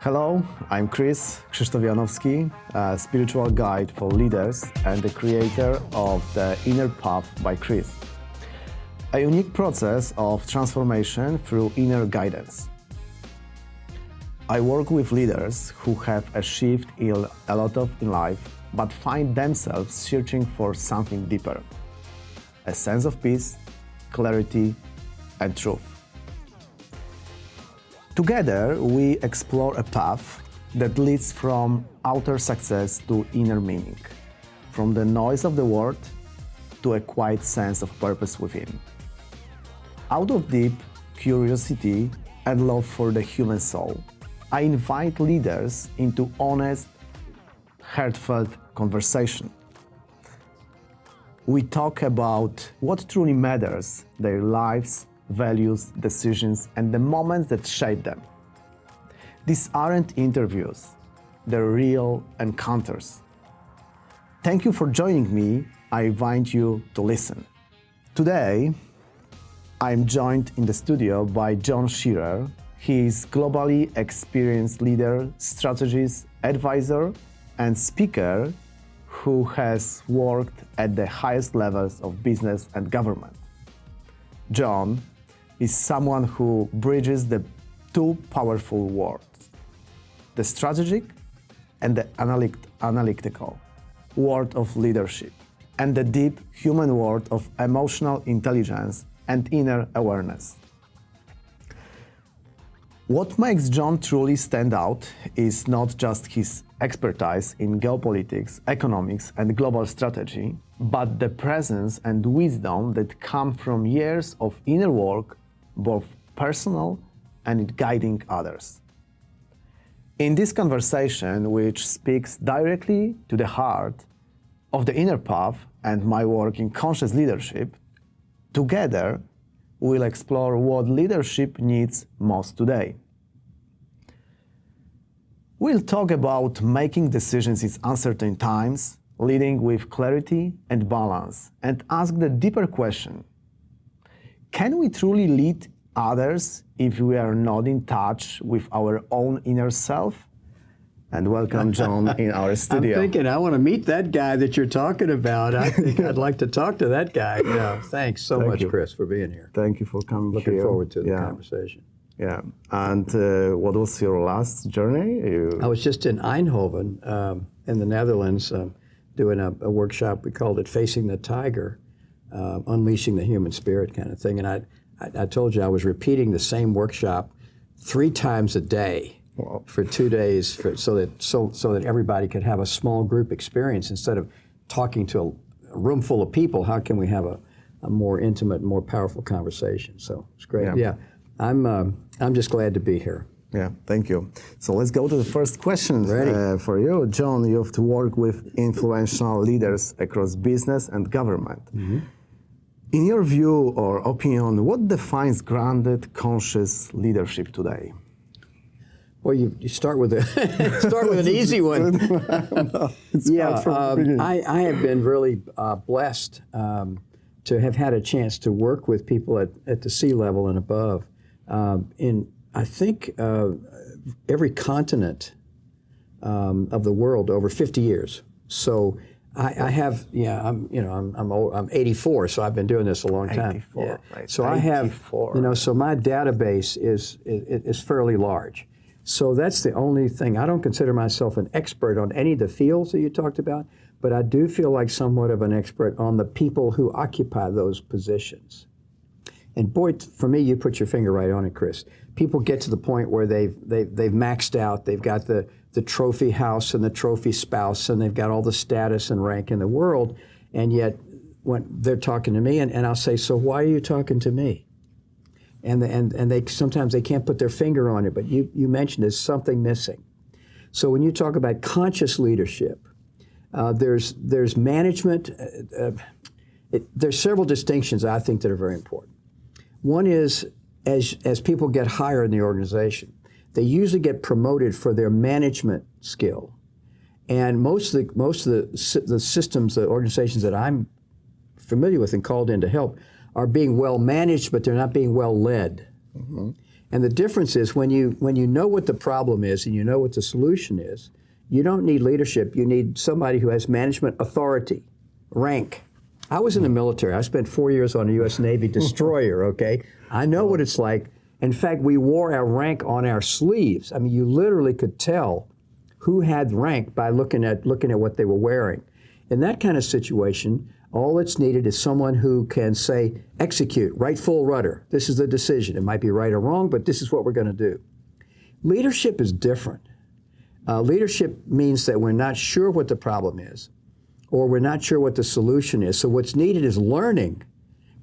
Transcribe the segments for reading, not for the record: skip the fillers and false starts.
Hello, I'm Chris Janowski, a spiritual guide for leaders and the creator of the Inner Path by Chris, a unique process of transformation through inner guidance. I work with leaders who have achieved a lot in life, but find themselves searching for something deeper, a sense of peace, clarity, and truth. Together, we explore a path that leads from outer success to inner meaning, from the noise of the world to a quiet sense of purpose within. Out of deep curiosity and love for the human soul, I invite leaders into honest, heartfelt conversation. We talk about what truly matters, their lives, values, decisions, and the moments that shape them. These aren't interviews, they're real encounters. Thank you for joining me. I invite you to listen. Today, I'm joined in the studio by John Scherer. He is globally experienced leader, strategist, advisor, and speaker who has worked at the highest levels of business and government. John is someone who bridges the two powerful worlds, the strategic and the analytical world of leadership, and the deep human world of emotional intelligence and inner awareness. What makes John truly stand out is not just his expertise in geopolitics, economics, and global strategy, but the presence and wisdom that come from years of inner work, both personal and in guiding others. In this conversation, which speaks directly to the heart of the inner path and my work in conscious leadership, together we'll explore what leadership needs most today. We'll talk about making decisions in uncertain times, leading with clarity and balance, and ask the deeper question: can we truly lead others if we are not in touch with our own inner self? And welcome, John, in our studio. I'm thinking I want to meet that guy that you're talking about. I think I'd like to talk to that guy. Yeah, thanks so much, Chris, for being here. Thank you for coming Looking here. forward to the conversation. Yeah, and what was your last journey? I was just in Eindhoven in the Netherlands doing a workshop. We called it Facing the Tiger, Unleashing the Human Spirit kind of thing. And I told you I was repeating the same workshop 3 times a day. Wow. For 2 days, so that everybody could have a small group experience instead of talking to a room full of people. How can we have a more intimate, more powerful conversation? So it's great. Yeah, I'm just glad to be here. Yeah, thank you. So let's go to the first question for you, John. You have to work with influential leaders across business and government. Mm-hmm. In your view or opinion, what defines grounded, conscious leadership today? Well, you start with an easy one. I have been really blessed to have had a chance to work with people at the sea level and above in I think every continent of the world over 50 years. So I have I'm old, I'm 84, so I've been doing this a long time. 84, right. So I have so my database is fairly large. So that's the only thing. I don't consider myself an expert on any of the fields that you talked about, but I do feel like somewhat of an expert on the people who occupy those positions. And boy, for me, you put your finger right on it, Chris. People get to the point where they've maxed out. They've got the trophy house and the trophy spouse, and they've got all the status and rank in the world. And yet, when they're talking to me, and I'll say, "So why are you talking to me?" And they sometimes they can't put their finger on it, but you mentioned there's something missing. So when you talk about conscious leadership, there's management. There's several distinctions I think that are very important. One is as people get higher in the organization, they usually get promoted for their management skill, and most of the systems, the organizations that I'm familiar with and called in to help, are being well managed, but they're not being well led. Mm-hmm. And the difference is when you know what the problem is and you know what the solution is, you don't need leadership. You need somebody who has management authority, rank. I was in the military. I spent 4 years on a U.S. Navy destroyer, okay? I know what it's like. In fact, we wore our rank on our sleeves. I mean, you literally could tell who had rank by looking at what they were wearing. In that kind of situation, all that's needed is someone who can say, execute, right full rudder. This is the decision. It might be right or wrong, but this is what we're going to do. Leadership is different. Leadership means that we're not sure what the problem is, or we're not sure what the solution is. So what's needed is learning,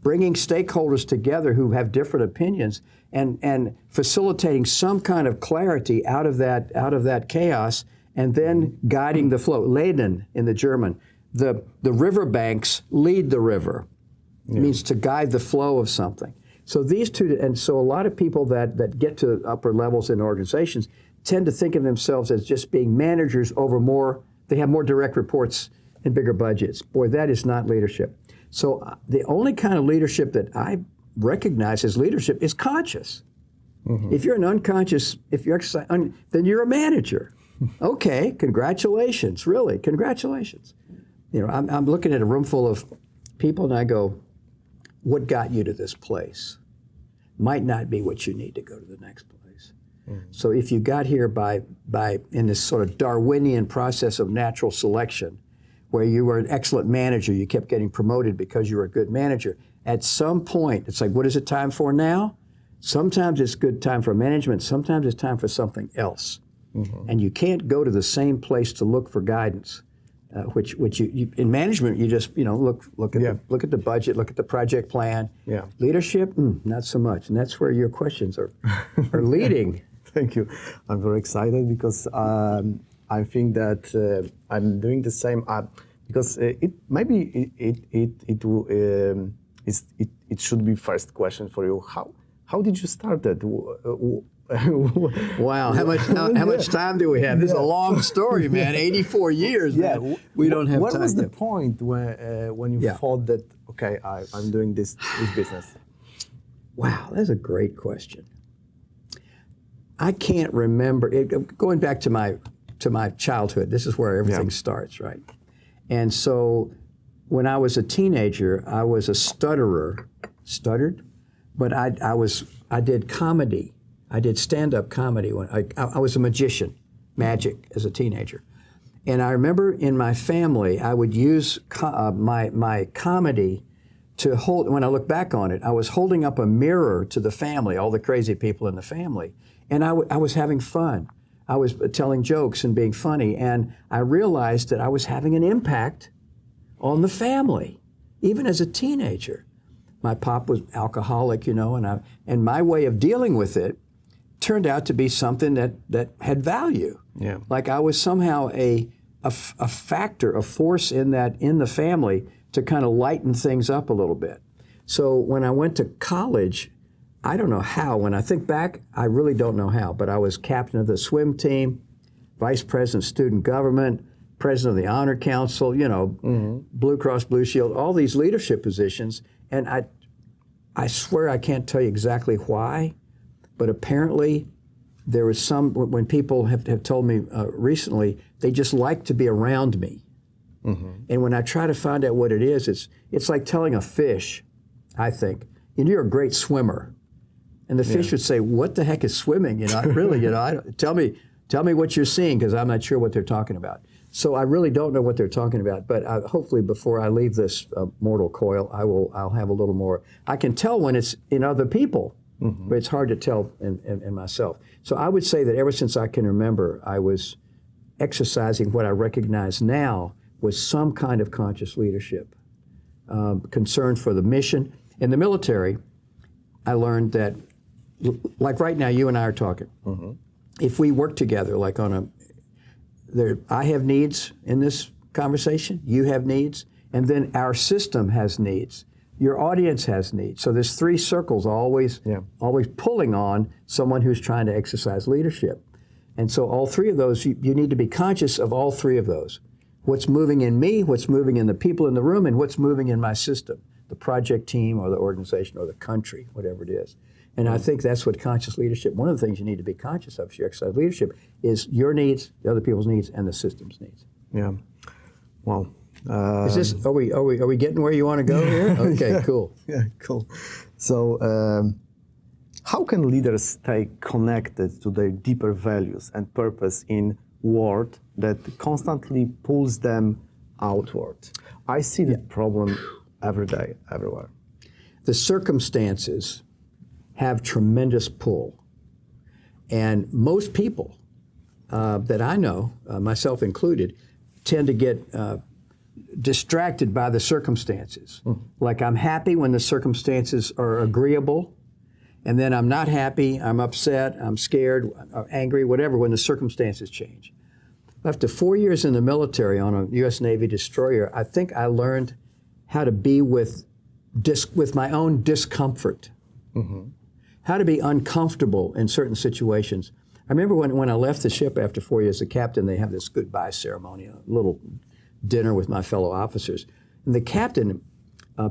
bringing stakeholders together who have different opinions, and facilitating some kind of clarity out of that chaos, and then guiding the flow. Leiden in the German. The riverbanks lead the river. It means to guide the flow of something. So these two, and so a lot of people that get to upper levels in organizations tend to think of themselves as just being managers over more, they have more direct reports and bigger budgets. Boy, that is not leadership. So the only kind of leadership that I recognize as leadership is conscious. If you're an unconscious, if you're then you're a manager. Okay, congratulations, really, congratulations. You know, I'm looking at a room full of people and I go, what got you to this place might not be what you need to go to the next place. So if you got here by in this sort of Darwinian process of natural selection, where you were an excellent manager, you kept getting promoted because you were a good manager, at some point, it's like, what is it time for now? Sometimes it's good time for management, sometimes it's time for something else. And you can't go to the same place to look for guidance. Which you in management, you just look at the budget, look at the project plan. Leadership, not so much, and that's where your questions are leading. Thank you. I'm very excited because I think that I'm doing the same. Because it should be first question for you. How did you start that? Wow, how much time do we have? This is a long story, man. 84 years. Man. We don't have time. What was the point when you thought that, okay, I'm doing this business? Wow, that's a great question. I can't remember going back to my childhood. This is where everything starts, right? And so, when I was a teenager, I was a stuttered, but I did comedy. I did stand-up comedy when I was a magician, magic as a teenager. And I remember in my family, I would use my comedy to hold, when I look back on it, I was holding up a mirror to the family, all the crazy people in the family, and I was having fun. I was telling jokes and being funny, and I realized that I was having an impact on the family, even as a teenager. My pop was alcoholic, and my way of dealing with it turned out to be something that had value. Like I was somehow a factor, a force in the family to kind of lighten things up a little bit. So when I went to college, I don't know how. When I think back, I really don't know how, but I was captain of the swim team, vice president of student government, president of the honor council, Blue Cross Blue Shield, all these leadership positions. And I swear I can't tell you exactly why, but apparently there was when people have told me recently, they just like to be around me. And when I try to find out what it is, it's like telling a fish, I think, you're a great swimmer. And the fish would say, what the heck is swimming? Really, tell me what you're seeing, because I'm not sure what they're talking about. So I really don't know what they're talking about, but hopefully before I leave this mortal coil, I'll have a little more. I can tell when it's in other people, but it's hard to tell in myself. So I would say that ever since I can remember, I was exercising what I recognize now was some kind of conscious leadership, concern for the mission. In the military, I learned that, like right now, you and I are talking. If we work together, like I have needs in this conversation, you have needs, and then our system has needs. Your audience has needs. So there's three circles always pulling on someone who's trying to exercise leadership. And so all three of those, you need to be conscious of all three of those. What's moving in me, what's moving in the people in the room, and what's moving in my system. the project team or the organization or the country, whatever it is. And I think that's what conscious leadership, one of the things you need to be conscious of as you exercise leadership is your needs, the other people's needs, and the system's needs. Yeah. Well, is this, are we getting where you want to go here? Okay, cool. Yeah, cool. So, how can leaders stay connected to their deeper values and purpose in a world that constantly pulls them outward? I see the problem every day, everywhere. The circumstances have tremendous pull. And most people that I know, myself included, tend to get distracted by the circumstances. Like I'm happy when the circumstances are agreeable, and then I'm not happy, I'm upset, I'm scared, angry, whatever, when the circumstances change. After 4 years in the military on a U.S. Navy destroyer, I think I learned how to be with my own discomfort, how to be uncomfortable in certain situations. I remember when I left the ship after 4 years as a captain, they have this goodbye ceremony, a little dinner with my fellow officers. And the captain,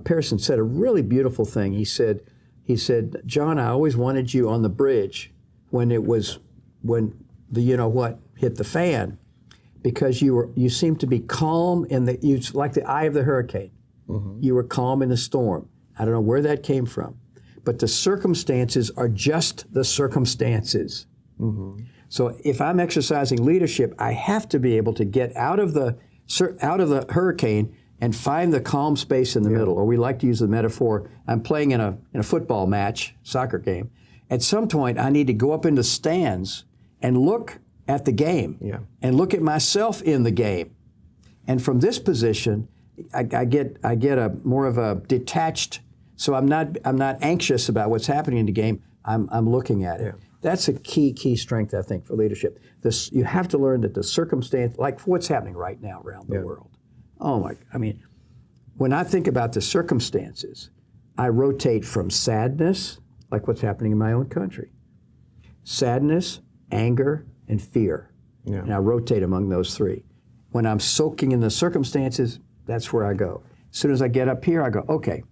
Pearson, said a really beautiful thing. He said, John, I always wanted you on the bridge when the you know what hit the fan, because you seemed to be calm like the eye of the hurricane. You were calm in the storm. I don't know where that came from, but the circumstances are just the circumstances. So if I'm exercising leadership, I have to be able to get out of the hurricane and find the calm space in the middle. Or we like to use the metaphor, I'm playing in a football match, soccer game. At some point, I need to go up in the stands and look at the game and look at myself in the game. And from this position, I get a more of a detached, so I'm not anxious about what's happening in the game. I'm looking at it. That's a key strength, I think, for leadership. You have to learn that the circumstance, like what's happening right now around the world. When I think about the circumstances, I rotate from sadness, like what's happening in my own country, sadness, anger, and fear. And I rotate among those three. When I'm soaking in the circumstances, that's where I go. As soon as I get up here, I go, okay,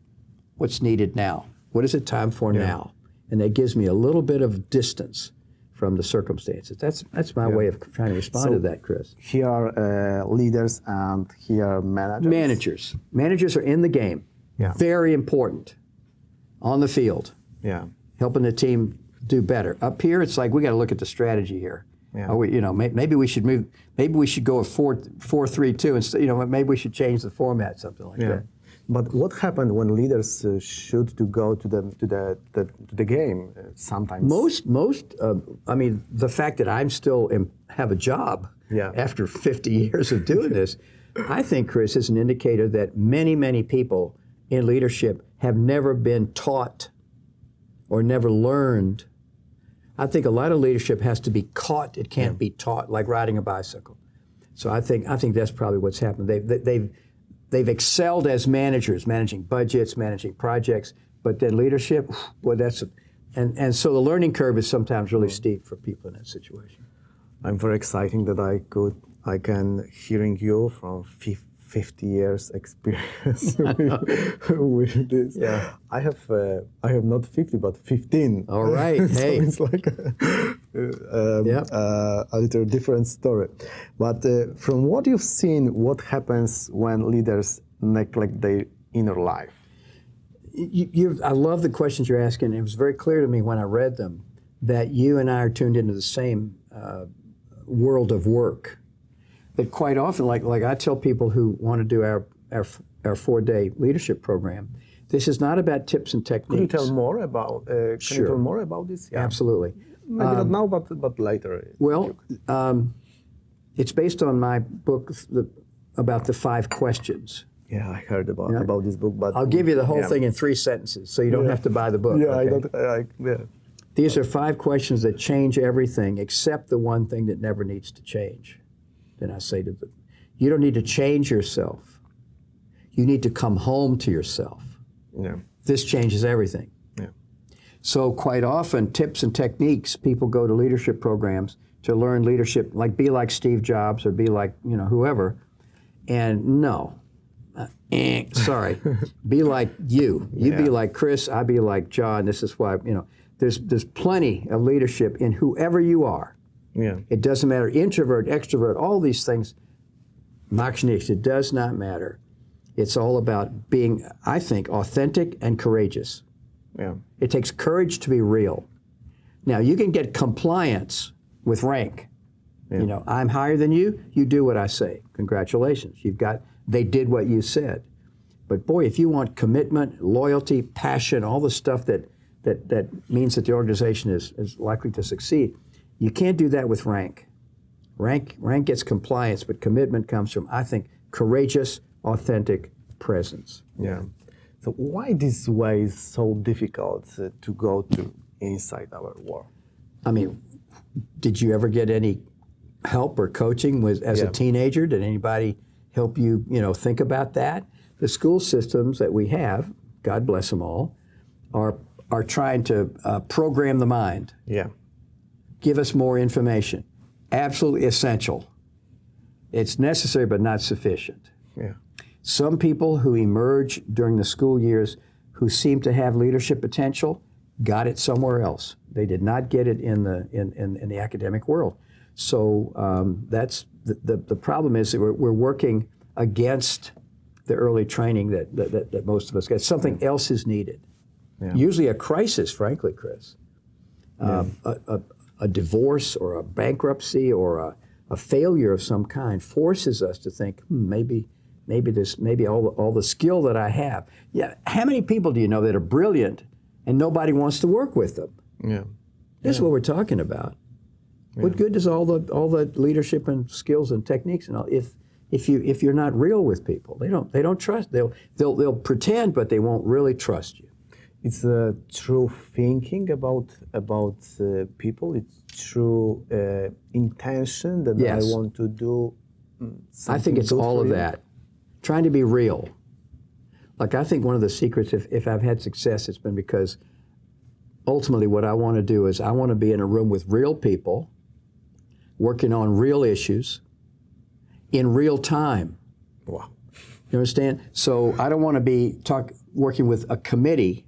what's needed now? What is it time for now? And that gives me a little bit of distance from the circumstances. That's my way of trying to respond to that, Chris. Here are leaders and here are managers. Managers are in the game. Very important. On the field. Helping the team do better. Up here, it's like we got to look at the strategy here. Maybe we should move. Maybe we should go a 4-3-2 instead. Maybe we should change the format, something like that. But what happened when leaders should to go to the game sometimes? The fact that I'm still have a job after 50 years of doing this, I think, Chris, is an indicator that many people in leadership have never been taught or never learned. I think a lot of leadership has to be caught. It can't be taught, like riding a bicycle. So I think that's probably what's happened. They've excelled as managers, managing budgets, managing projects, but then leadership, and so the learning curve is sometimes really steep for people in that situation. I'm very excited that I can hearing you from 50 years experience with this. I have not 50 but 15. All right. So hey, it's like a little different story. But from what you've seen, what happens when leaders neglect their inner life? I love the questions you're asking. It was very clear to me when I read them that you and I are tuned into the same world of work. But quite often, like I tell people who want to do our 4-day leadership program, this is not about tips and techniques. Could you tell more about? Can you tell more about this? Absolutely. Maybe not now, but later. Well, it's based on my book about the 5 questions. Yeah, I heard about this book, but I'll give you the whole thing in 3 sentences, so you don't have to buy the book. These are 5 questions that change everything except the one thing that never needs to change. Then I say to them, you don't need to change yourself. You need to come home to yourself. This changes everything. So quite often, tips and techniques, people go to leadership programs to learn leadership, like be like Steve Jobs or be like whoever. And no, sorry, be like you. You be like Chris, I be like John. This is why, there's plenty of leadership in whoever you are. Yeah. It doesn't matter, introvert, extrovert, all these things. Machinics, it does not matter. It's all about being, I think, authentic and courageous. Yeah. It takes courage to be real. Now, you can get compliance with rank. Yeah. I'm higher than you, you do what I say. Congratulations. They did what you said. But boy, if you want commitment, loyalty, passion, all the stuff that means that the organization is likely to succeed, you can't do that with rank. Rank gets compliance, but commitment comes from, I think, courageous, authentic presence. Yeah. So why this way is so difficult to go to inside our world? I mean, did you ever get any help or coaching as a teenager? Did anybody help you, think about that? The school systems that we have, God bless them all, are trying to program the mind. Yeah. Give us more information. Absolutely essential. It's necessary but not sufficient. Yeah. Some people who emerge during the school years who seem to have leadership potential got it somewhere else. They did not get it in the academic world. So that's the problem is that we're working against the early training that most of us get. Something else is needed. Yeah. Usually a crisis, frankly, Chris. A divorce or a bankruptcy or a failure of some kind forces us to think, maybe all the skill that I have. Yeah, how many people do you know that are brilliant and nobody wants to work with them? Yeah. This is what we're talking about. Yeah. What good does all the leadership and skills and techniques and all if you're not real with people? They don't trust. They'll pretend, but they won't really trust you. It's true thinking about people. It's true intention that I want to do something. I think it's all of that. Trying to be real. Like, I think one of the secrets, if I've had success, it's been because ultimately what I want to do is I want to be in a room with real people, working on real issues, in real time. Wow. You understand? So I don't want to be working with a committee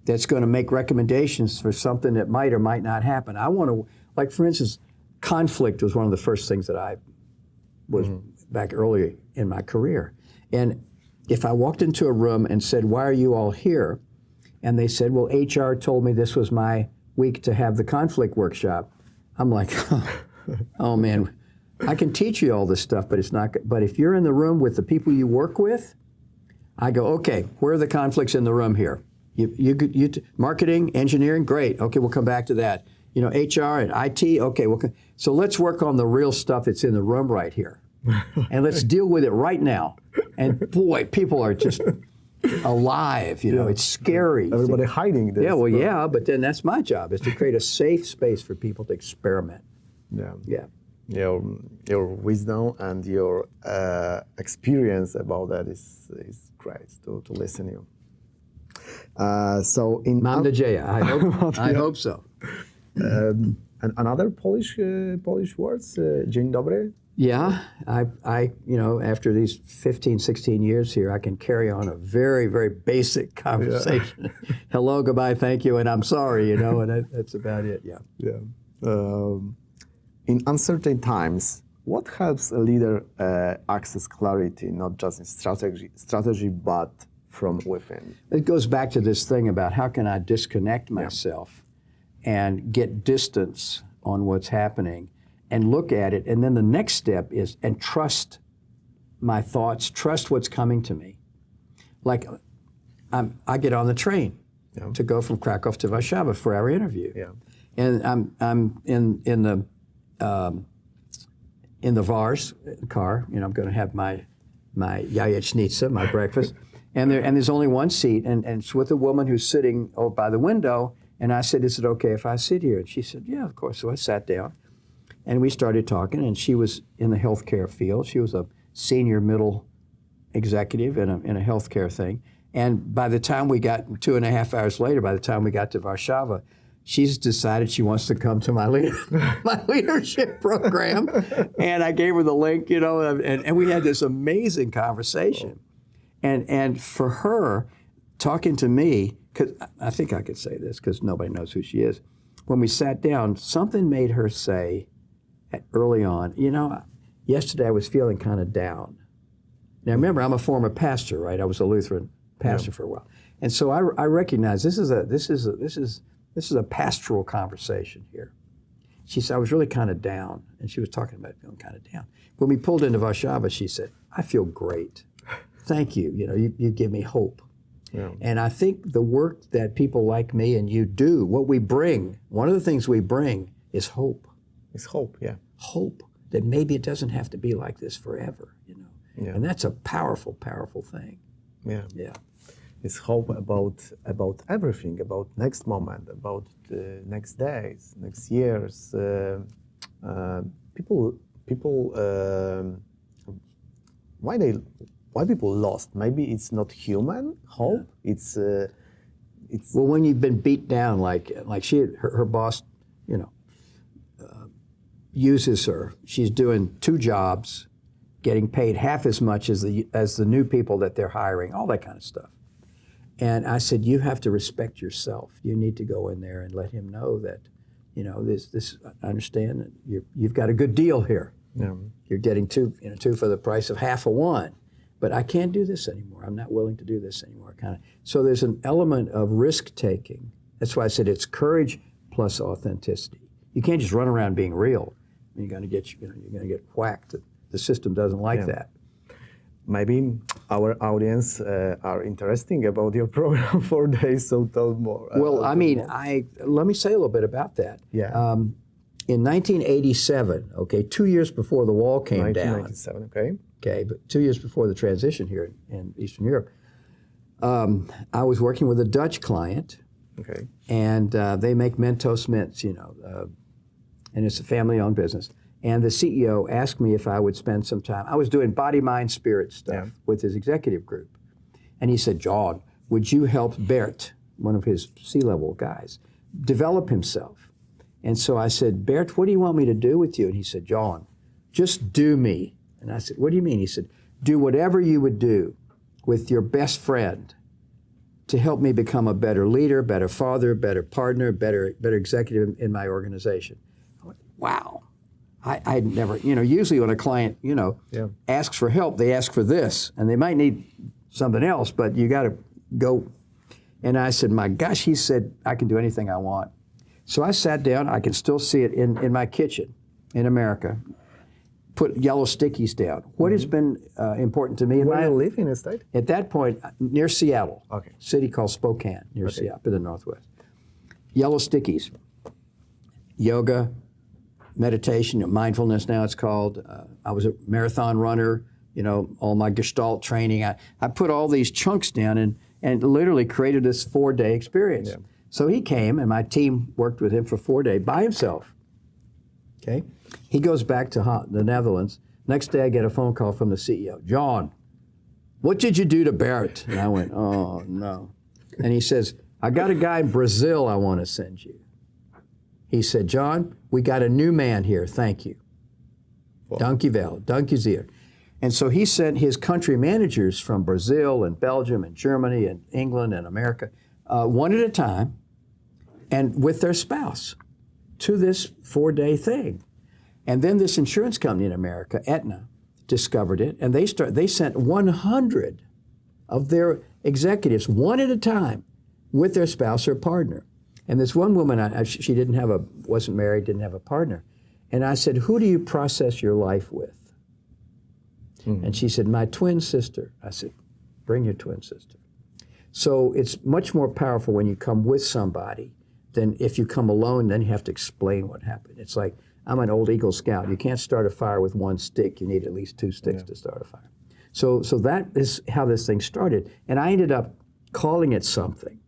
that's going to make recommendations for something that might or might not happen. I want to, like, for instance, conflict was one of the first things that I was back earlier in my career. And if I walked into a room and said, "Why are you all here?" and they said, "Well, HR told me this was my week to have the conflict workshop," I'm like, oh man, I can teach you all this stuff, but it's not good. But if you're in the room with the people you work with, I go, okay, where are the conflicts in the room here? Marketing, engineering, great. Okay, we'll come back to that. HR and IT, okay. So let's work on the real stuff that's in the room right here. And let's deal with it right now. And boy, people are just alive, it's scary. Everybody hiding this. Yeah, well, but then that's my job, is to create a safe space for people to experiment. Yeah. Your wisdom and your experience about that is great to listen to you. So in Mam nadzieja. I hope so. And another Polish words, dzień dobry. Yeah, I after these 15, 16 years here, I can carry on a very, very basic conversation. Yeah. Hello, goodbye, thank you, and I'm sorry, and that's about it, Yeah. In uncertain times, what helps a leader access clarity, not just in strategy, but from within? It goes back to this thing about how can I disconnect myself and get distance on what's happening and look at it. And then the next step is, and trust my thoughts, trust what's coming to me. Like, I get on the train to go from Krakow to Warszawa for our interview. Yeah. And I'm in the Vars car, I'm going to have my jajecznica, my breakfast. And there's only one seat, and it's with a woman who's sitting by the window. And I said, "Is it okay if I sit here?" And she said, "Yeah, of course." So I sat down, and we started talking. And she was in the healthcare field. She was a senior middle executive in a healthcare thing. And by the time we got 2.5 hours later, by the time we got to Warszawa, she's decided she wants to come to my leadership program. And I gave her the link, and we had this amazing conversation. And for her, talking to me, because I think I could say this because nobody knows who she is. When we sat down, something made her say early on, yesterday I was feeling kind of down. Now remember, I'm a former pastor, right? I was a Lutheran pastor for a while, and so I recognize this is a pastoral conversation here. She said I was really kind of down, and she was talking about feeling kind of down. When we pulled into Warsaw, she said, "I feel great. Thank you. You give me hope." Yeah. And I think the work that people like me and you do, what we bring, one of the things we bring is hope. It's hope, yeah. Hope that maybe it doesn't have to be like this forever, Yeah. And that's a powerful, powerful thing. Yeah. Yeah. It's hope about everything, about next moment, about next days, next years. People, why people lost? Maybe it's not human hope. Yeah. It's well, when you've been beat down, like her boss, uses her. She's doing 2 jobs, getting paid half as much as the new people that they're hiring, all that kind of stuff. And I said, you have to respect yourself. You need to go in there and let him know that, this. I understand that you've got a good deal here. Yeah. You're getting 2 for the price of half of 1. But I can't do this anymore. I'm not willing to do this anymore. So there's an element of risk taking. That's why I said it's courage plus authenticity. You can't just run around being real. You're going to get whacked. The system doesn't like that. Maybe our audience are interesting about your program 4 days. So tell more. Well, let me say a little bit about that. Yeah. In 1987, 2 years before the wall came down. 1987, okay. Okay, but 2 years before the transition here in Eastern Europe, I was working with a Dutch client. Okay. And they make Mentos mints, and it's a family-owned business. And the CEO asked me if I would spend some time. I was doing body, mind, spirit stuff with his executive group. And he said, John, would you help Bert, one of his C-level guys, develop himself? And so I said, Bert, what do you want me to do with you? And he said, John, just do me. And I said, what do you mean? He said, do whatever you would do with your best friend to help me become a better leader, better father, better partner, better executive in my organization. I went, wow. I'd never, usually when a client, asks for help, they ask for this, and they might need something else, but you got to go. And I said, my gosh, he said, I can do anything I want. So I sat down, I can still see it in my kitchen in America, put yellow stickies down. What has been important to me? Where do you live in the state? At that point, near Seattle, okay. City called Spokane, near Seattle, up in the Northwest. Yellow stickies, yoga, meditation, mindfulness now it's called. I was a marathon runner, all my Gestalt training. I put all these chunks down and literally created this 4-day experience. Yeah. So he came and my team worked with him for 4 days by himself. Okay. He goes back to the Netherlands. Next day I get a phone call from the CEO. John, what did you do to Barrett? And I went, oh no. And he says, I got a guy in Brazil I want to send you. He said, John, we got a new man here, thank you. Well, Dankjewel, dank-u-zeer. And so he sent his country managers from Brazil and Belgium and Germany and England and America, one at a time, and with their spouse, to this 4-day thing. And then this insurance company in America, Aetna, discovered it, and they sent 100 of their executives, one at a time, with their spouse or partner. And this one woman, she wasn't married, didn't have a partner. And I said, who do you process your life with? Mm-hmm. And she said, my twin sister. I said, bring your twin sister. So it's much more powerful when you come with somebody than if you come alone, then you have to explain what happened. It's like, I'm an old Eagle Scout. You can't start a fire with 1 stick. You need at least 2 sticks to start a fire. So that is how this thing started. And I ended up calling it something.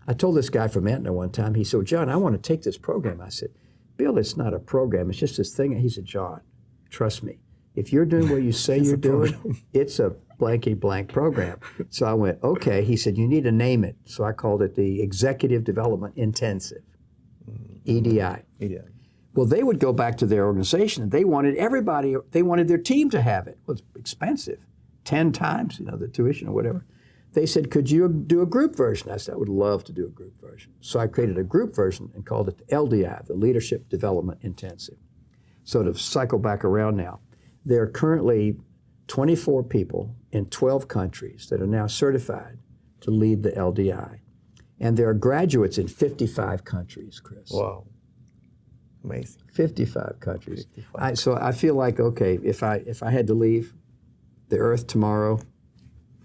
I told this guy from Aetna one time, he said, well, John, I want to take this program. I said, Bill, it's not a program. It's just this thing. He said, John, trust me. If you're doing what you say you're doing, it's a blanky blank program. So I went, okay. He said, you need to name it. So I called it the Executive Development Intensive, EDI. EDI. Well, they would go back to their organization and they wanted their team to have it. Well, it's expensive. 10 times, the tuition or whatever. They said, could you do a group version? I said, I would love to do a group version. So I created a group version and called it the LDI, the Leadership Development Intensive. So to cycle back around now, there are currently 24 people in 12 countries that are now certified to lead the LDI. And there are graduates in 55 countries, Chris. Wow. Amazing. 55 countries. 55. So I feel like, okay, if I had to leave the earth tomorrow,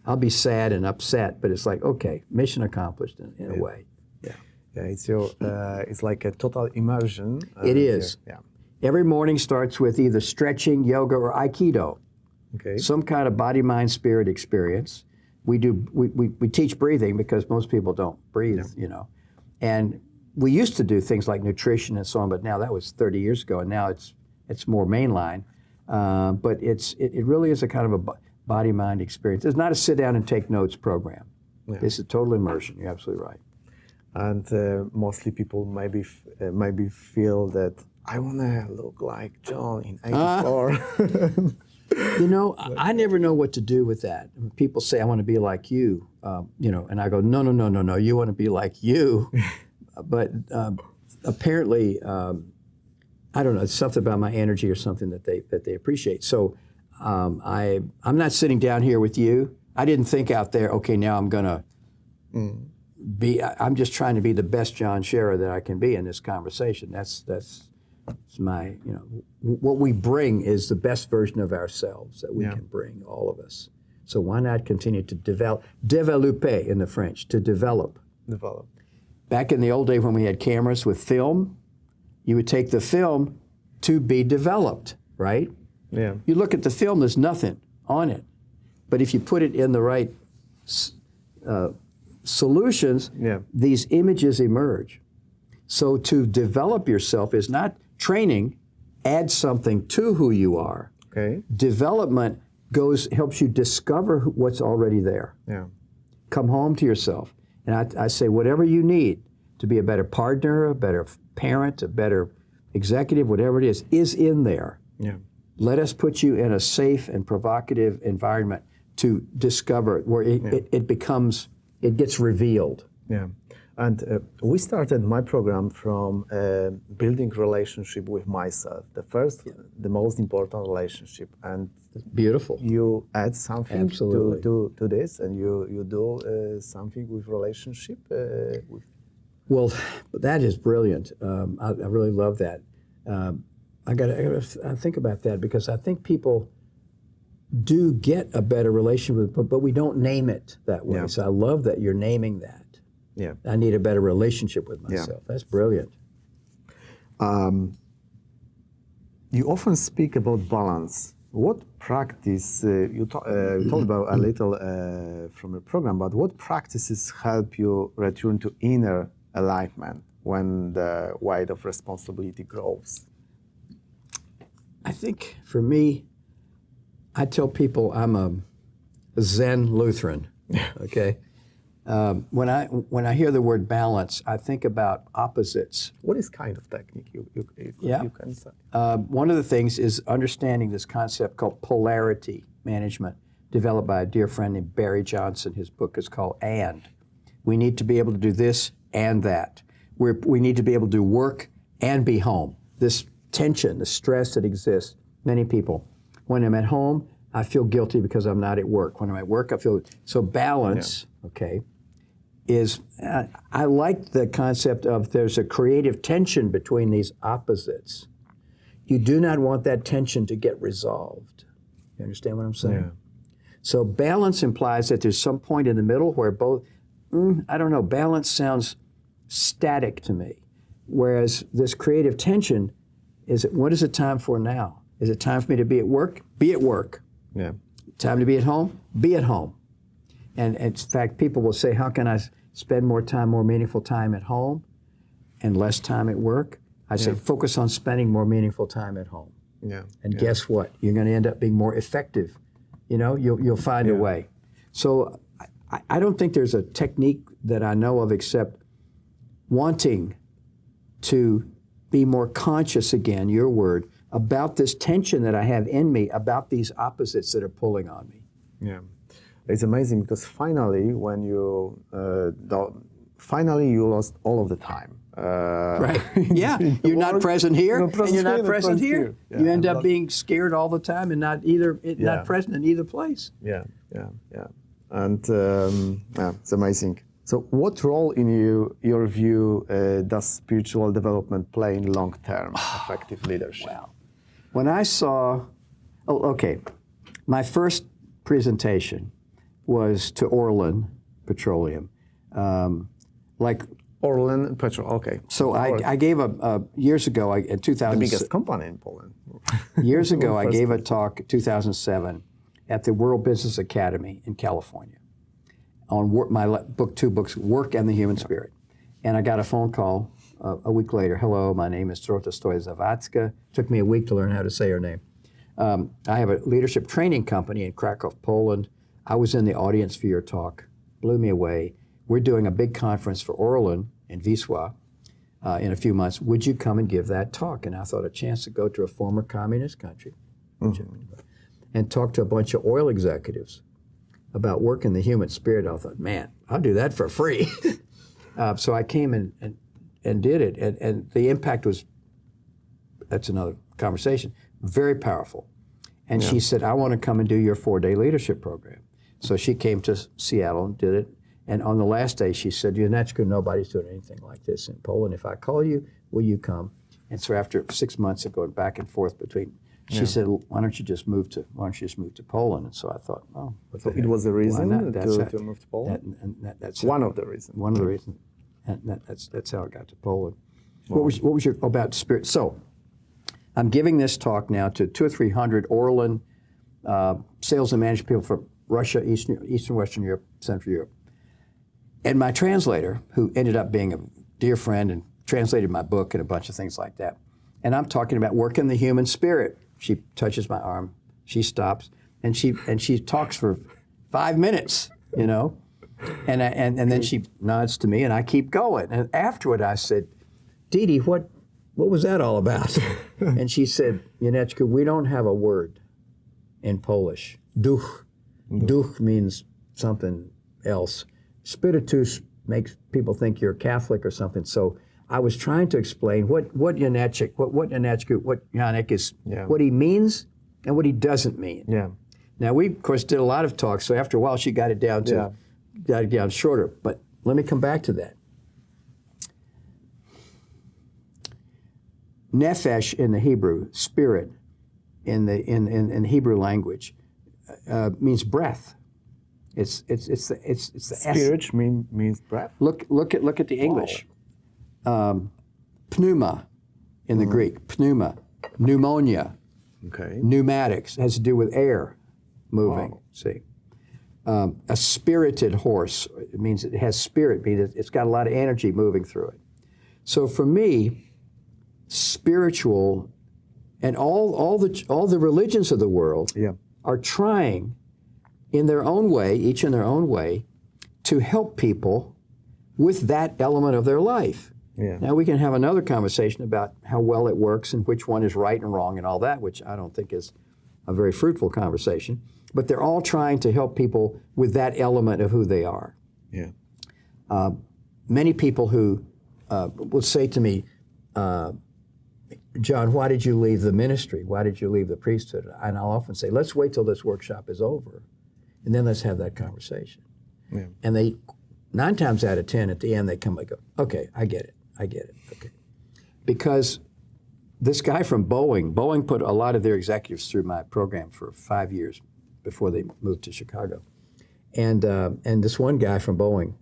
I'll be sad and upset, but it's like, okay, mission accomplished in a way. Yeah. Yeah, it's like a total immersion. It is. Yeah. Every morning starts with either stretching, yoga, or Aikido. Okay. Some kind of body, mind, spirit experience. We teach breathing because most people don't breathe, And we used to do things like nutrition and so on, but now that was 30 years ago, and now it's more mainline. But it really is a kind of a body, mind experience. It's not a sit down and take notes program. Yeah. This is total immersion. You're absolutely right. And mostly people maybe feel that I want to look like John in '84. I never know what to do with that. When people say, I want to be like you, and I go, no, you want to be like you. But apparently, I don't know, it's something about my energy or something that they appreciate. So I'm not sitting down here with you. I didn't think out there, okay, now I'm going to I'm just trying to be the best John Scherer that I can be in this conversation. That's my, what we bring is the best version of ourselves that we can bring, all of us. So why not continue to développer in the French, to develop. Back in the old day when we had cameras with film, you would take the film to be developed, right? Yeah. You look at the film, there's nothing on it. But if you put it in the right solutions, these images emerge. So to develop yourself is not training, add something to who you are. Okay. Development helps you discover what's already there. Yeah. Come home to yourself. And I say whatever you need to be a better partner, a better parent, a better executive, whatever it is in there. Yeah. Let us put you in a safe and provocative environment to discover it, where it gets revealed. Yeah. And we started my program from building relationship with myself. The most important relationship. And beautiful. You add something Absolutely. to this, and you do something with relationship. Well, that is brilliant. I really love that. I got to think about that because I think people do get a better relationship, but we don't name it that way. Yeah. So I love that you're naming that. Yeah. I need a better relationship with myself. That's brilliant. You often speak about balance. What practice, you told about a little from the program, but what practices help you return to inner alignment when the weight of responsibility grows? I think for me, I tell people I'm a Zen Lutheran, okay? When I hear the word balance, I think about opposites. What is kind of technique you can say? One of the things is understanding this concept called polarity management, developed by a dear friend named Barry Johnson. His book is called And. We need to be able to do this and that. We need to be able to do work and be home. This tension, the stress that exists, many people. When I'm at home, I feel guilty because I'm not at work. When I'm at work, I feel, so balance, okay, is, I like the concept of there's a creative tension between these opposites. You do not want that tension to get resolved. You understand what I'm saying? Yeah. So balance implies that there's some point in the middle where both, I don't know, balance sounds static to me. Whereas this creative tension is, what is it time for now? Is it time for me to be at work? Be at work. Yeah. Time to be at home? Be at home. And in fact, people will say, how can I spend more meaningful time at home and less time at work? I say, focus on spending more meaningful time at home. Yeah. And guess what? You're going to end up being more effective. You'll find a way. So I don't think there's a technique that I know of except wanting to be more conscious again, your word, about this tension that I have in me about these opposites that are pulling on me. Yeah, it's amazing because finally, when you finally you lost all of the time. Right. Yeah. You're not present here, and you're not present here. Yeah, you end up being scared all the time and not present in either place. Yeah, and it's amazing. So, what role, in your view, does spiritual development play in long-term effective leadership? Wow. When I saw, my first presentation was to Orlen Petroleum, Orlen Petrol, okay. So I gave years ago, in 2000. The biggest company in Poland. Years ago, I gave a talk in 2007 at the World Business Academy in California on two books, Work and the Human Spirit. And I got a phone call a week later. Hello, my name is Dorota Stoy-Zawadzka. Took me a week to learn how to say her name. I have a leadership training company in Krakow, Poland. I was in the audience for your talk. Blew me away. We're doing a big conference for Orlen in Wisła in a few months. Would you come and give that talk? And I thought a chance to go to a former communist country and talk to a bunch of oil executives about working the human spirit. I thought, man, I'll do that for free. So I came and did it. And the impact was, that's another conversation, very powerful. And she said, I want to come and do your 4-day leadership program. So she came to Seattle and did it. And on the last day, she said, Janowski, nobody's doing anything like this in Poland. If I call you, will you come? And so after 6 months of going back and forth between, she said, why don't you just move to Poland? And so I thought, oh. So it was a reason to move to Poland? That's one of the reasons. One of the reasons. And that's how I got to Poland. Wow. What was your, about spirit? So I'm giving this talk now to 200 or 300 Orlen sales and management people from Russia, Eastern Western Europe, Central Europe. And my translator, who ended up being a dear friend and translated my book and a bunch of things like that. And I'm talking about working the human spirit. She touches my arm, she stops, and she talks for 5 minutes, and then she nods to me, and I keep going. And afterward, I said, Didi, what was that all about? And she said, Janowski, we don't have a word in Polish. Duch. Duch means something else. Spiritus makes people think you're Catholic or something. So I was trying to explain what Janek is, what he means and what he doesn't mean. Yeah. Now we of course did a lot of talks. So after a while, she got it down shorter. But let me come back to that. Nefesh in the Hebrew, spirit in the Hebrew language, means breath. It's the spirit means breath. Look at the English. Pneuma in the Greek. Pneuma, pneumonia. Okay. Pneumatics has to do with air moving. Wow. See, a spirited horse. It means it has spirit. Means it's got a lot of energy moving through it. So for me, spiritual, and all the religions of the world are trying, in their own way, each in their own way, to help people with that element of their life. Yeah. Now we can have another conversation about how well it works and which one is right and wrong and all that, which I don't think is a very fruitful conversation. But they're all trying to help people with that element of who they are. Yeah. Many people who will say to me, John, why did you leave the ministry? Why did you leave the priesthood? And I'll often say, let's wait till this workshop is over, and then let's have that conversation. Yeah. And they, 9 times out of 10, at the end, they come and go, okay, I get it, okay. Because this guy from Boeing put a lot of their executives through my program for 5 years before they moved to Chicago. And this one guy from Boeing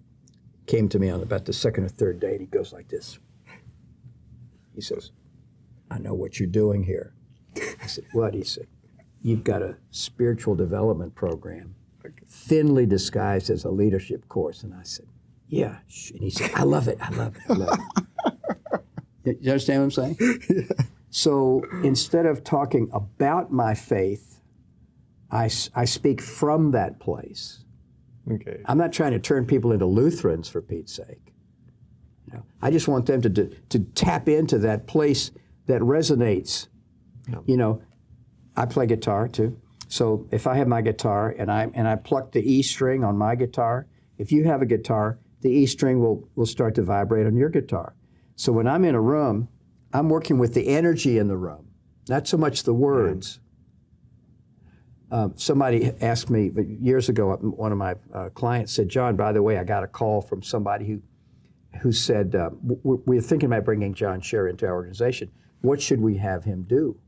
came to me on about the 2nd or 3rd day, and he goes like this. He says, I know what you're doing here. I said, what? He said, you've got a spiritual development program thinly disguised as a leadership course. And I said, yeah. And he said, I love it. You understand what I'm saying? Yeah. So instead of talking about my faith, I speak from that place. Okay. I'm not trying to turn people into Lutherans, for Pete's sake. I just want them to tap into that place that resonates. Yeah. I play guitar too. So if I have my guitar and I pluck the E string on my guitar, if you have a guitar, the E string will start to vibrate on your guitar. So when I'm in a room, I'm working with the energy in the room, not so much the words. Somebody asked me years ago, one of my clients said, John, by the way, I got a call from somebody who said, we're thinking about bringing John Scherer into our organization. What should we have him do?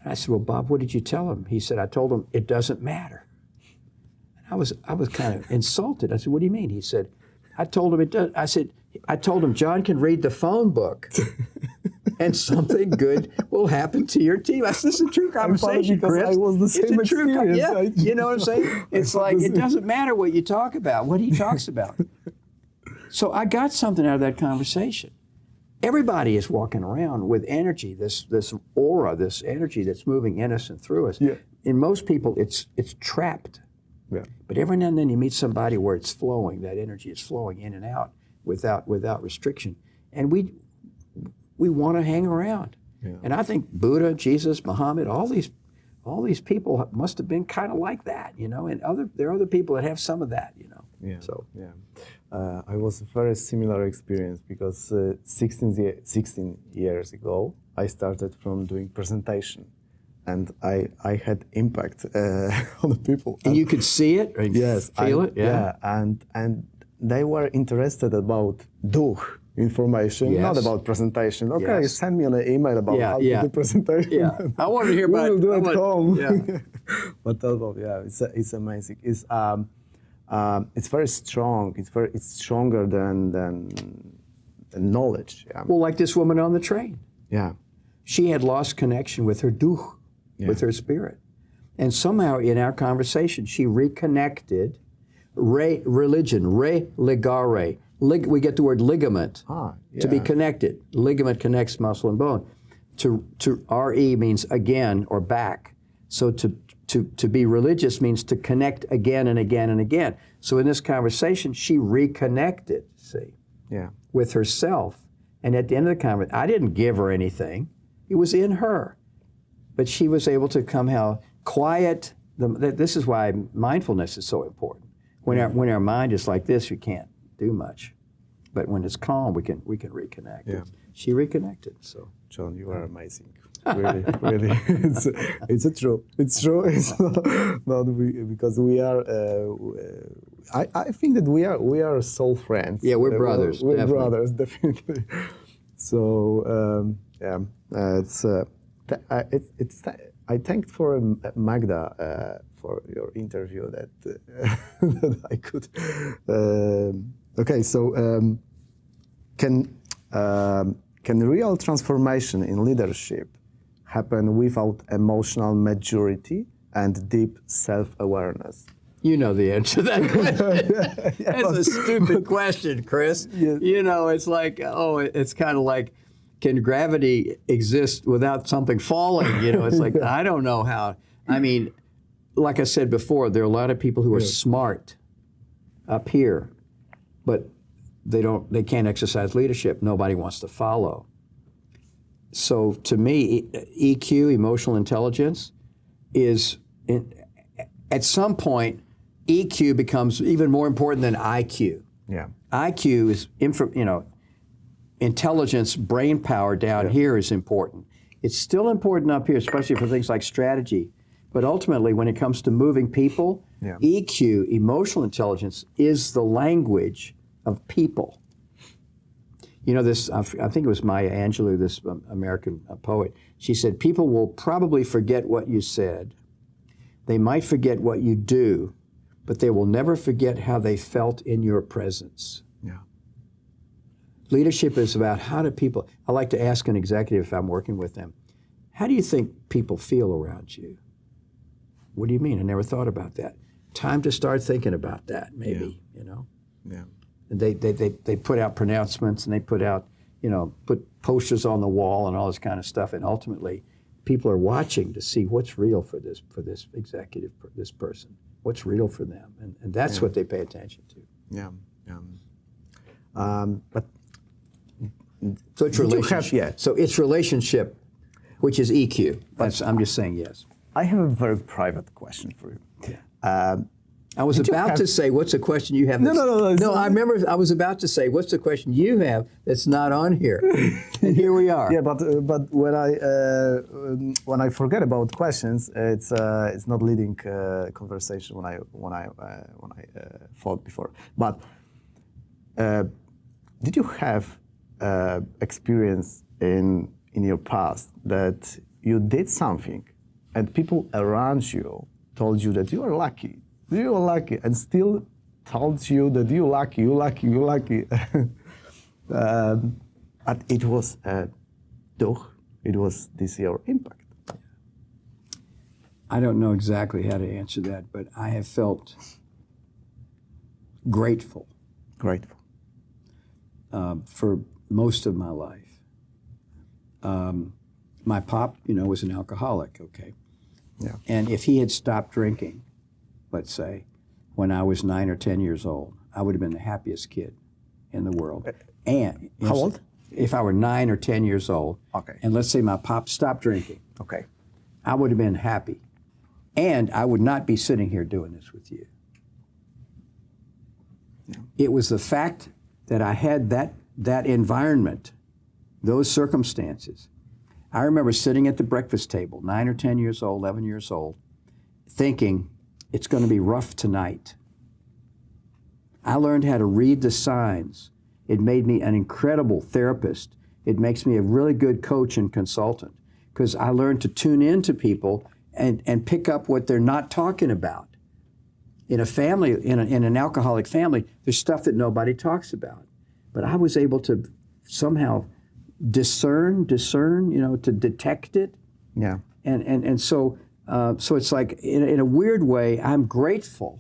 And I said, well, Bob, what did you tell him? He said, I told him it doesn't matter. And I was kind of insulted. I said, what do you mean? He said, I told him it does. I told him John can read the phone book and something good will happen to your team. I said, this is a true conversation, Chris. I was the same it's a true experience. yeah, you know what I'm saying? It's like, it doesn't matter what you talk about, what he talks about. So I got something out of that conversation. Everybody is walking around with energy, this aura, this energy that's moving in us and through us. Yeah. In most people, it's trapped. Yeah. But every now and then you meet somebody where it's flowing, that energy is flowing in and out without restriction. And we want to hang around. Yeah. And I think Buddha, Jesus, Muhammad, all these people must have been kind of like that, you know, and there are other people that have some of that, you know. Yeah. So yeah. I was a very similar experience because 16 years ago, I started from doing presentation. And I had impact on the people. And you could see it, or yes, feel it? Yeah, and they were interested about information, Yes. not about presentation. Okay, Yes. send me an email about how to do presentation. Yeah, I wanted to hear about we will do it at home. Yeah. But it's amazing. It's very strong. It's stronger than knowledge. Yeah. Well, like this woman on the train. Yeah. She had lost connection with her with her spirit. And somehow in our conversation, she reconnected religion, religare. We get the word ligament, to be connected. Ligament connects muscle and bone. To re means again or back. So to be religious means to connect again and again and again. So in this conversation, she reconnected, with herself. And at the end of the conversation, I didn't give her anything. It was in her. But she was able to somehow quiet. This is why mindfulness is so important. When our mind is like this, you can't do much. But when it's calm, we can reconnect. Yeah. She reconnected. So John, you are amazing. Really, really. It's true. It's true. It's not because we are. I think that we are soul friends. Yeah, we're brothers. We're definitely. brothers, definitely. So I thanked for Magda for your interview that that I could. Okay, so can real transformation in leadership happen without emotional maturity and deep self-awareness? You know the answer to that question. That's a stupid question, Chris. Yeah. You know, it's like, it's kind of like, can gravity exist without something falling? You know, it's like, I don't know how. I mean, like I said before, there are a lot of people who are smart up here, but they can't exercise leadership. Nobody wants to follow. So to me, EQ, emotional intelligence, is at some point, EQ becomes even more important than IQ. Yeah. IQ is, intelligence, brain power down here is important. It's still important up here, especially for things like strategy. But ultimately, when it comes to moving people, EQ, emotional intelligence, is the language of people. You know, this, I think it was Maya Angelou, this American poet, she said, people will probably forget what you said. They might forget what you do, but they will never forget how they felt in your presence. Yeah. Leadership is about how do people, I like to ask an executive if I'm working with them, how do you think people feel around you? What do you mean? I never thought about that. Time to start thinking about that, maybe, you know? Yeah. And they put out pronouncements and they put out, put posters on the wall and all this kind of stuff. And ultimately, people are watching to see what's real for this executive, this person. What's real for them, and that's what they pay attention to. Yeah. But so it's relationship. So it's relationship, which is EQ. I'm just saying yes. I have a very private question for you. I was about to say, what's a question you have? No. No, I remember I was about to say, what's the question you have that's not on here? And here we are. Yeah, but when I forget about questions, it's not leading conversation when I thought before. But did you have experience in your past that you did something and people around you told you that you are lucky? You are lucky, and still told you that you're lucky. But it was it was this your impact. I don't know exactly how to answer that, but I have felt grateful for most of my life. My pop, was an alcoholic, okay? Yeah. And if he had stopped drinking, let's say, when I was 9 or 10 years old, I would have been the happiest kid in the world. And how old? If I were 9 or 10 years old, okay, and let's say my pop stopped drinking, okay, I would have been happy. And I would not be sitting here doing this with you. Yeah. It was the fact that I had that environment, those circumstances. I remember sitting at the breakfast table, 9 or 10 years old, 11 years old, thinking, it's going to be rough tonight. I learned how to read the signs. It made me an incredible therapist. It makes me a really good coach and consultant because I learned to tune into people and pick up what they're not talking about. In a family, in an alcoholic family, there's stuff that nobody talks about. But I was able to somehow discern, to detect it. Yeah. And so it's like, in a weird way, I'm grateful.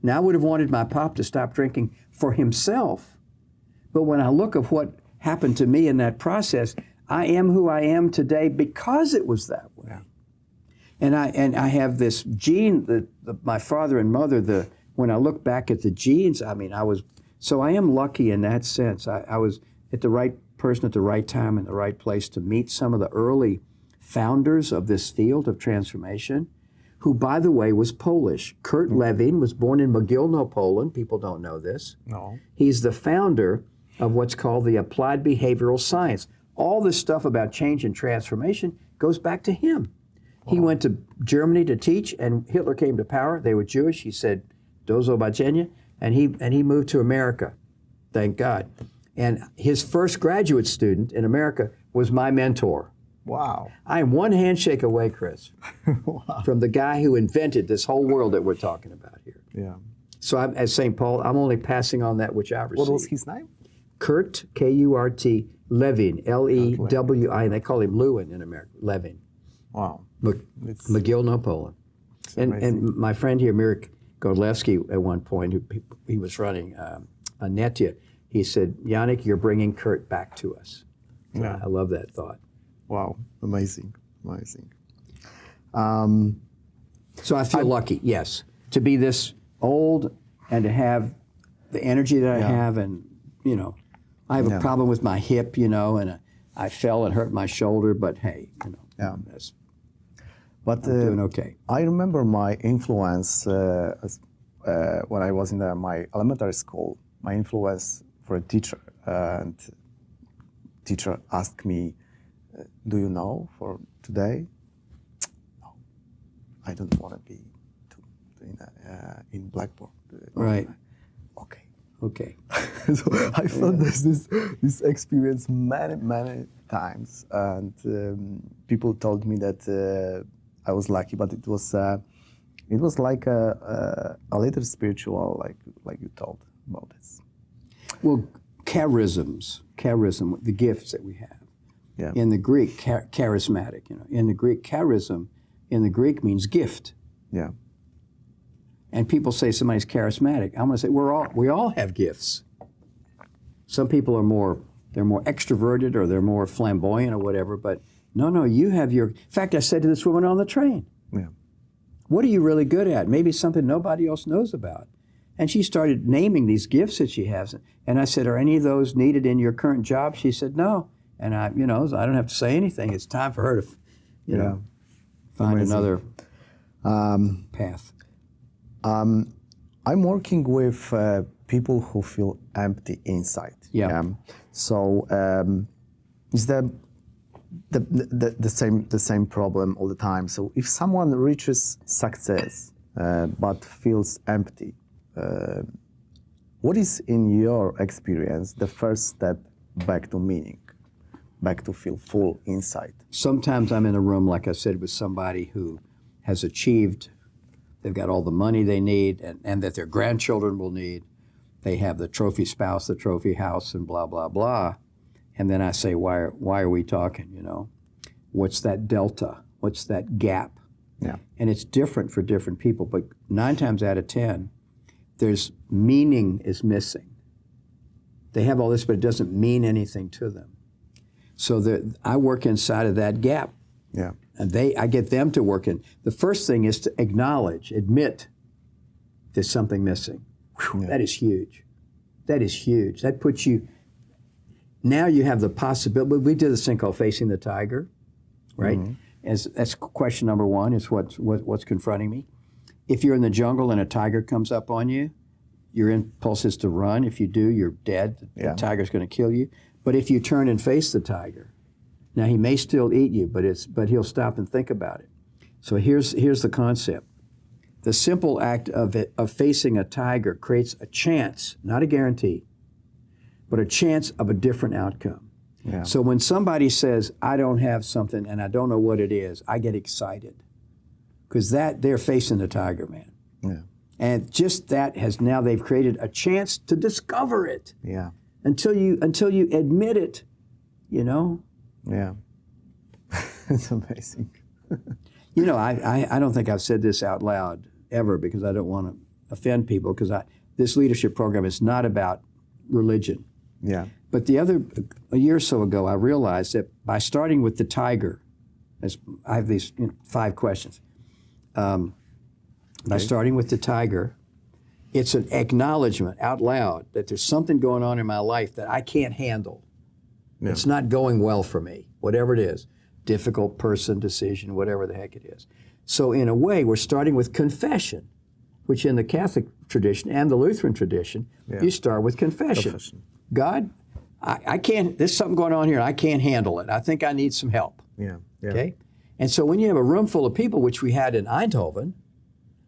Now, I would have wanted my pop to stop drinking for himself. But when I look at what happened to me in that process, I am who I am today because it was that way. Yeah. And I have this gene, my father and mother, when I look back at the genes, I am lucky in that sense. I was at the right person at the right time in the right place to meet some of the early founders of this field of transformation, who, by the way, was Polish. Kurt Lewin was born in Mogilno, Poland. People don't know this. No. He's the founder of what's called the applied behavioral science. All this stuff about change and transformation goes back to him. Wow. He went to Germany to teach, and Hitler came to power. They were Jewish. He said, "Do zobaczenia," and he moved to America. Thank God. And his first graduate student in America was my mentor. Wow. I am one handshake away, Chris, Wow. from the guy who invented this whole world that we're talking about here. Yeah. So as St. Paul, I'm only passing on that which I received. What was his name? Kurt, K-U-R-T, Lewin, L-E-W-I-N. They call him Lewin in America, Lewin. Wow. Mogilno, Poland. And my friend here, Mirek Godlewski, at one point, he was running a Netya, he said, "Yannick, you're bringing Kurt back to us." So Yeah. I love that thought. Wow. Amazing. So I feel lucky, yes, to be this old and to have the energy that I have. And, I have a problem with my hip, and I fell and hurt my shoulder, but hey, But I'm doing okay. I remember my influence when I was in my elementary school, my influence for a teacher. And teacher asked me, "Do you know for today?" No, I don't want to be in Blackboard. Right. Okay. So I felt this experience many times, and people told me that I was lucky, but it was like a little spiritual, like you told about this. Well, charism, the gifts that we have. Yeah. In the Greek, charismatic. In the Greek, charism, in the Greek means gift. Yeah. And people say somebody's charismatic. I'm going to say we all have gifts. Some people they're more extroverted or they're more flamboyant or whatever. But no, you have your. In fact, I said to this woman on the train, Yeah. "What are you really good at? Maybe something nobody else knows about." And she started naming these gifts that she has. And I said, "Are any of those needed in your current job?" She said, "No." And I don't have to say anything. It's time for her to, find Amazing. another path. I'm working with people who feel empty inside. Yeah. So is the same problem all the time? So if someone reaches success but feels empty, what is, in your experience, the first step back to meaning, back to feel full inside? Sometimes I'm in a room, like I said, with somebody who has achieved, they've got all the money they need and that their grandchildren will need. They have the trophy spouse, the trophy house, and blah, blah, blah. And then I say, why are we talking, you know? What's that delta? What's that gap? Yeah. And it's different for different people, but 9 times out of 10, there's meaning is missing. They have all this, but it doesn't mean anything to them. So I work inside of that gap. Yeah. And I get them to work in. The first thing is to acknowledge, admit there's something missing. Whew, Yeah. That is huge. That is huge. That puts you, now you have the possibility. We did this thing called Facing the Tiger, right? Mm-hmm. That's question number 1, is what's confronting me. If you're in the jungle and a tiger comes up on you, your impulse is to run. If you do, you're dead. Yeah. The tiger's going to kill you. But if you turn and face the tiger, now he may still eat you, but he'll stop and think about it. So here's the concept. The simple act of facing a tiger creates a chance, not a guarantee, but a chance of a different outcome. Yeah. So when somebody says, I don't have something and I don't know what it is, I get excited. Because they're facing the tiger, man. Yeah. And just that now they've created a chance to discover it. Yeah. Until you admit it, you know? Yeah. It's amazing. You know, I don't think I've said this out loud ever because I don't want to offend people, because this leadership program is not about religion. Yeah. But a year or so ago, I realized that by starting with the tiger, I have these 5 questions. By starting with the tiger, it's an acknowledgement out loud that there's something going on in my life that I can't handle. Yeah. It's not going well for me, whatever it is. Difficult person, decision, whatever the heck it is. So in a way, we're starting with confession, which in the Catholic tradition and the Lutheran tradition, you start with confession. God, I can't, there's something going on here, and I can't handle it. I think I need some help. Yeah. Okay? And so when you have a room full of people, which we had in Eindhoven,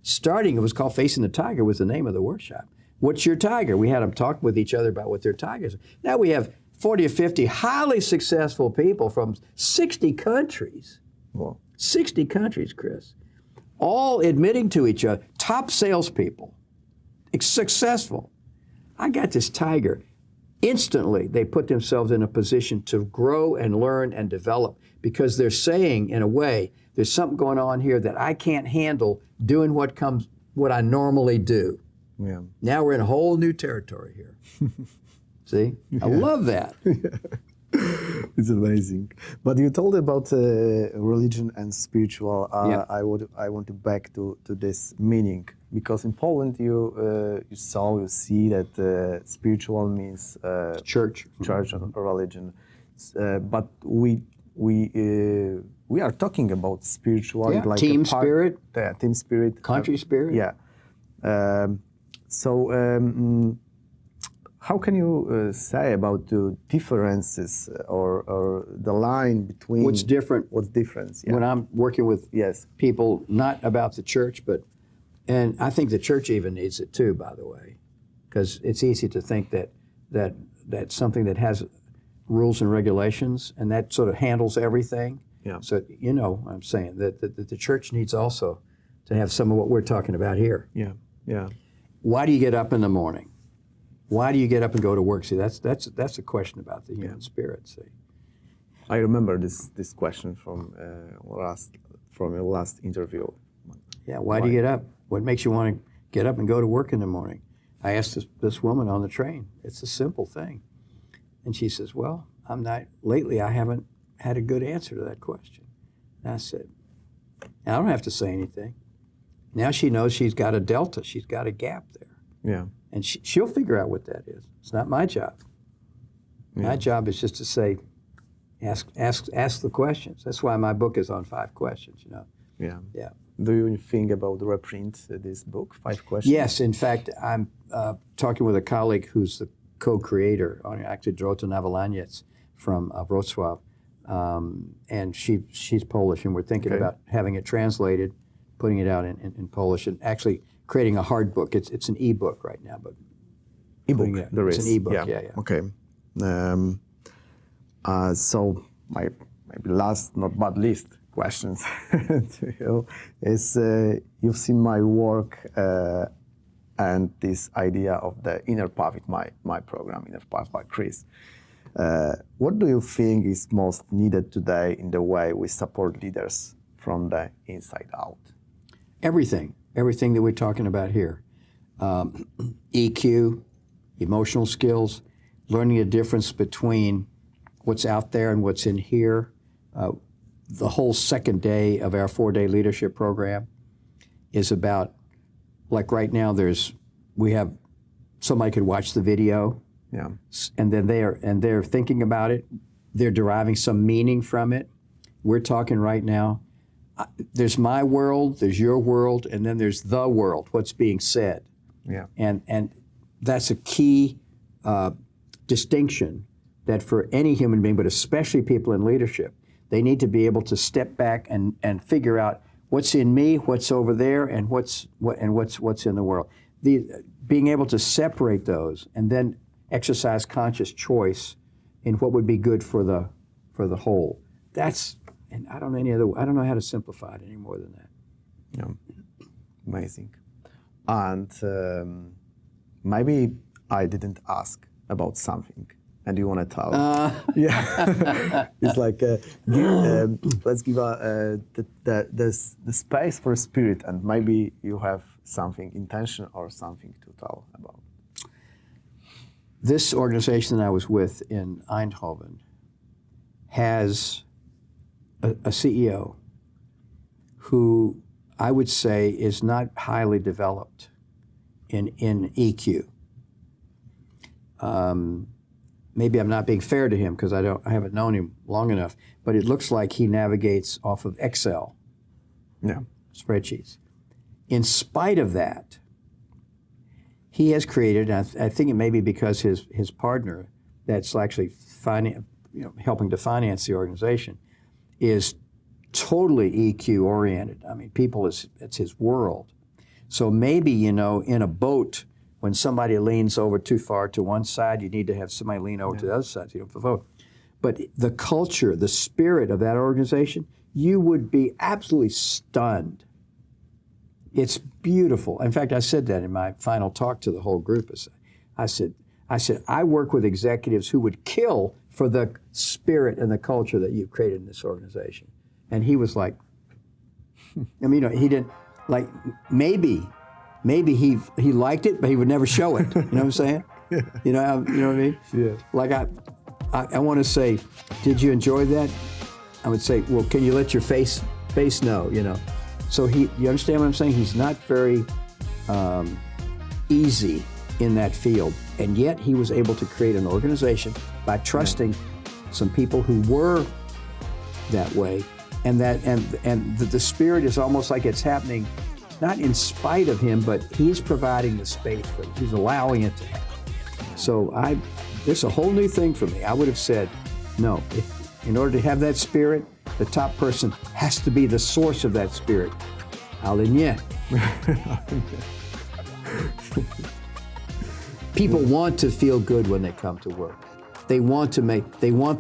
it was called Facing the Tiger was the name of the workshop. What's your tiger? We had them talk with each other about what their tigers are. Now we have 40 or 50 highly successful people from 60 countries. Wow. 60 countries, Chris. All admitting to each other, top salespeople, successful. I got this tiger. Instantly, they put themselves in a position to grow and learn and develop, because they're saying, in a way, there's something going on here that I can't handle doing what I normally do. Yeah. Now we're in a whole new territory here. See? I love that. It's amazing. But you told about religion and spiritual. I want to back to this meaning, because in Poland you see that spiritual means church and religion, but we are talking about spiritual, like team spirit, team spirit, country spirit. Yeah. How can you say about the differences or the line between what's different? What's different? Yeah. When I'm working with people, not about the church, and I think the church even needs it too, by the way, because it's easy to think that something that has rules and regulations and that sort of handles everything. Yeah. So you know what I'm saying, that the church needs also to have some of what we're talking about here. Yeah. Yeah. Why do you get up in the morning? Why do you get up and go to work? See, that's a question about the human spirit. See, I remember this question from your last interview. Yeah, why do you get up? What makes you want to get up and go to work in the morning? I asked this woman on the train. It's a simple thing, and she says, "Well, lately I haven't had a good answer to that question." And I said, I don't have to say anything. Now she knows she's got a delta. She's got a gap there. Yeah. And she'll figure out what that is. It's not my job. My job is just to say, ask the questions. That's why my book is on 5 questions, you know. Yeah. Yeah. Do you think about reprint this book, 5 Questions? Yes, in fact, I'm talking with a colleague who's the co-creator, actually Dorota Navalaniec from Wrocław, and she's Polish, and we're thinking Okay. about having it translated, putting it out in Polish, and actually creating a hard book. It's an e-book right now, but Ebook. There it's is. an e-book. Yeah. Okay. So my maybe last, not but least, questions to you is you've seen my work and this idea of the Inner Path with my program, Inner Path by Chris. What do you think is most needed today in the way we support leaders from the inside out? Everything that we're talking about here. EQ, emotional skills, learning the difference between what's out there and what's in here. The whole second day of our 4-day leadership program is about, like right now, we have somebody could watch the video, Yeah. and then they're thinking about it. They're deriving some meaning from it. We're talking right now. There's my world, there's your world, and then there's the world, what's being said. Yeah. And that's a key distinction that for any human being, but especially people in leadership, they need to be able to step back and figure out what's in me, what's over there, and what's in the world. Being able to separate those and then exercise conscious choice in what would be good for the whole. And I don't know how to simplify it any more than that. Yeah. Amazing. And maybe I didn't ask about something, and you want to tell? Yeah. It's like let's give the space for spirit, and maybe you have something intention or something to tell about. This organization that I was with in Eindhoven has a CEO who I would say is not highly developed in EQ. Maybe I'm not being fair to him because I haven't known him long enough, but it looks like he navigates off of Excel spreadsheets. In spite of that, he has created, and I think it may be because his partner that's actually helping to finance the organization is totally EQ oriented. I mean, it's his world. So maybe, in a boat, when somebody leans over too far to one side, you need to have somebody lean over to the other side, so you don't vote. But the culture, the spirit of that organization, you would be absolutely stunned. It's beautiful. In fact, I said that in my final talk to the whole group. I said, I work with executives who would kill for the spirit and the culture that you've created in this organization. And he was like, he didn't, like, maybe he liked it, but he would never show it. You know what I'm saying? Yeah. You know what I mean? Yeah. Like I want to say, did you enjoy that? I would say, well, can you let your face know? So you understand what I'm saying? He's not very easy in that field, and yet he was able to create an organization by trusting some people who were that way, and the spirit is almost like it's happening, not in spite of him, but he's providing the space for it. He's allowing it to happen. So there's a whole new thing for me. I would have said, no, in order to have that spirit, the top person has to be the source of that spirit. Alinea. People want to feel good when they come to work. They want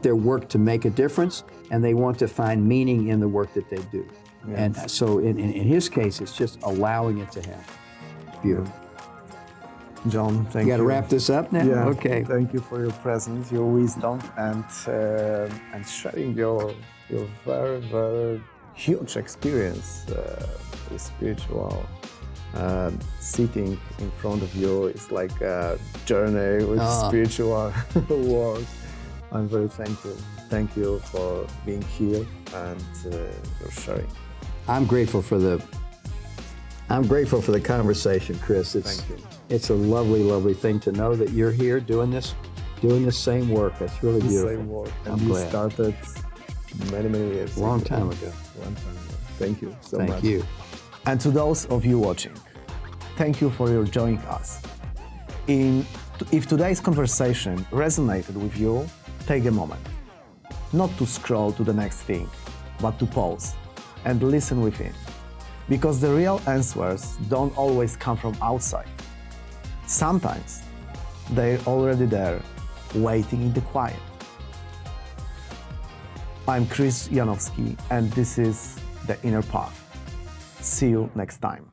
their work to make a difference, and they want to find meaning in the work that they do. Yes. And so in his case, it's just allowing it to happen. It's beautiful. John, thank you. You got to wrap this up now? Yeah. Okay. Thank you for your presence, your wisdom, and sharing your very, very huge experience with spiritual. Sitting in front of you is like a journey with spiritual world. I'm very thankful. Thank you for being here and for sharing. I'm grateful for the conversation, Chris. Thank you. It's a lovely, lovely thing to know that you're here doing this same work. That's really beautiful. Same work. And we started many, many years ago. Long time ago. Long time ago. Thank you so much. Thank you. And to those of you watching, thank you for your joining us. If today's conversation resonated with you, take a moment. Not to scroll to the next thing, but to pause and listen within. Because the real answers don't always come from outside. Sometimes they're already there, waiting in the quiet. I'm Chris Janowski, and this is The Inner Path. See you next time.